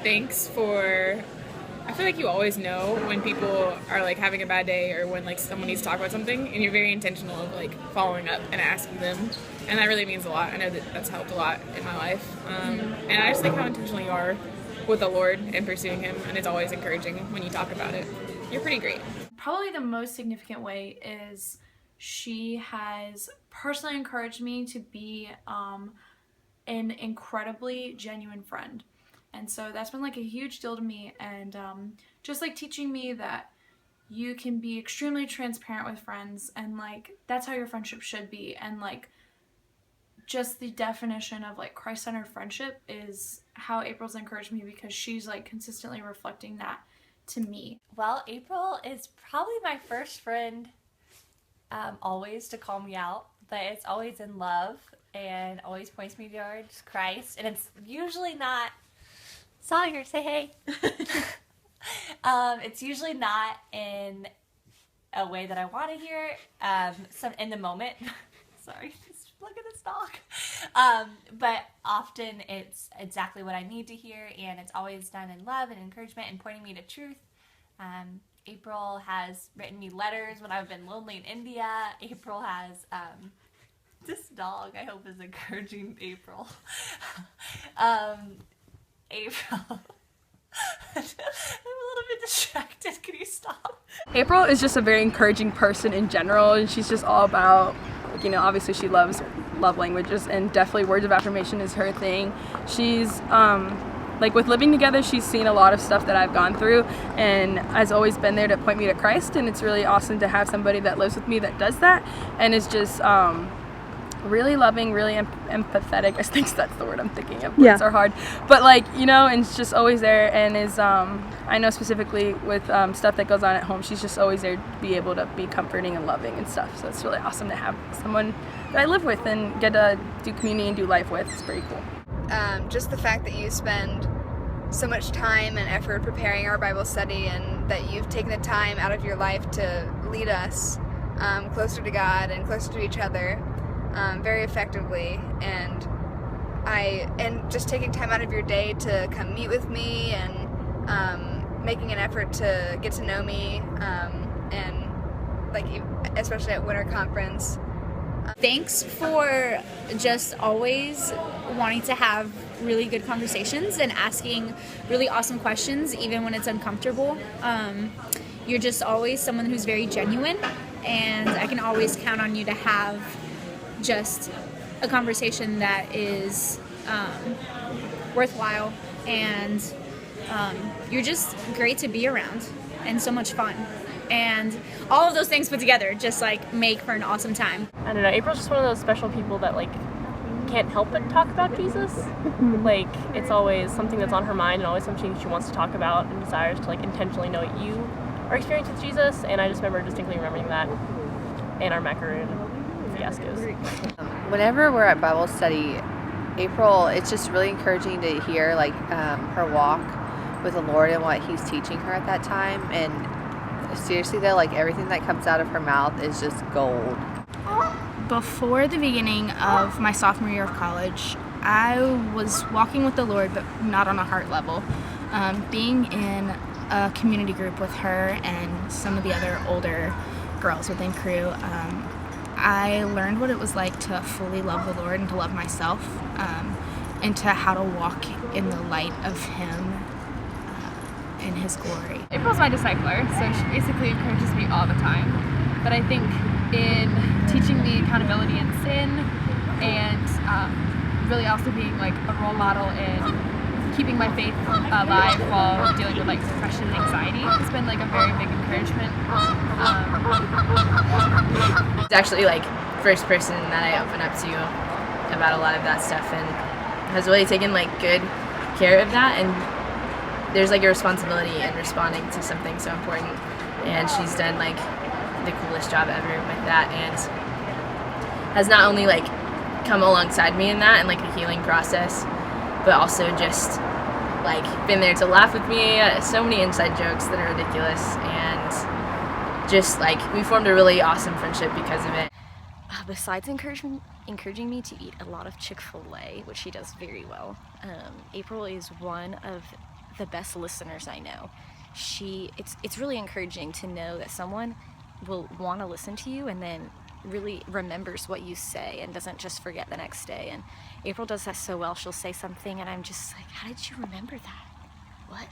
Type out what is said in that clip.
thanks for, I feel like you always know when people are like having a bad day or when like someone needs to talk about something, and you're very intentional of like following up and asking them, and that really means a lot. I know that that's helped a lot in my life, and I just think how intentional you are with the Lord and pursuing Him, and it's always encouraging when you talk about it. You're pretty great. Probably the most significant way is she has personally encouraged me to be an incredibly genuine friend. And so that's been like a huge deal to me, and just like teaching me that you can be extremely transparent with friends, and like that's how your friendship should be, and like just the definition of like Christ-centered friendship is how April's encouraged me, because she's like consistently reflecting that to me. Well, April is probably my first friend always to call me out, but it's always in love and always points me towards Christ, and it's usually not Sawyer, say hey. It's usually not in a way that I want to hear, some in the moment. Sorry, just look at this dog. But often it's exactly what I need to hear, and it's always done in love and encouragement and pointing me to truth. April has written me letters when I've been lonely in India. April has, this dog I hope is encouraging April. April. I'm a little bit distracted. Can you stop? April is just a very encouraging person in general, and she's just all about, you know, obviously she loves love languages, and definitely words of affirmation is her thing. She's like with living together, she's seen a lot of stuff that I've gone through and has always been there to point me to Christ, and it's really awesome to have somebody that lives with me that does that, and is just really loving, really empathetic. I think that's the word I'm thinking of. Words are hard, but like, you know, and it's just always there, and is I know specifically with stuff that goes on at home, she's just always there to be able to be comforting and loving and stuff. So it's really awesome to have someone that I live with and get to do community and do life with. It's pretty cool. Just the fact that you spend so much time and effort preparing our Bible study, and that you've taken the time out of your life to lead us closer to God and closer to each other very effectively, and just taking time out of your day to come meet with me, and making an effort to get to know me, and like especially at winter conference. Thanks for just always wanting to have really good conversations and asking really awesome questions even when it's uncomfortable. You're just always someone who's very genuine, and I can always count on you to have just a conversation that is worthwhile, and you're just great to be around and so much fun. And all of those things put together just like make for an awesome time. I don't know, April's just one of those special people that like can't help but talk about Jesus. Like it's always something that's on her mind and always something she wants to talk about and desires to like intentionally know what you are experiencing with Jesus. And I just remember distinctly remembering that in our macaroon fiascos. Whenever we're at Bible study, April, it's just really encouraging to hear like her walk with the Lord and what He's teaching her at that time. And seriously though, like everything that comes out of her mouth is just gold. Before the beginning of my sophomore year of college, I was walking with the Lord, but not on a heart level. Being in a community group with her and some of the other older girls within Cru, I learned what it was like to fully love the Lord and to love myself, and to how to walk in the light of Him in His glory. April's my discipler, so she basically encourages me all the time. But I think in teaching me accountability in sin, and really also being like a role model in keeping my faith alive while dealing with like depression and anxiety has been like a very big encouragement. It's actually like first person that I open up to about a lot of that stuff, and has really taken like good care of that, and there's like a responsibility in responding to something so important, and she's done like the coolest job ever with that, and has not only like come alongside me in that and like the healing process, but also just like been there to laugh with me, so many inside jokes that are ridiculous, and just like we formed a really awesome friendship because of it. Besides encouraging me to eat a lot of Chick-fil-A, which she does very well, April is one of the best listeners I know. It's really encouraging to know that someone will want to listen to you and then really remembers what you say and doesn't just forget the next day. And April does that so well. She'll say something and I'm just like, how did you remember that? What?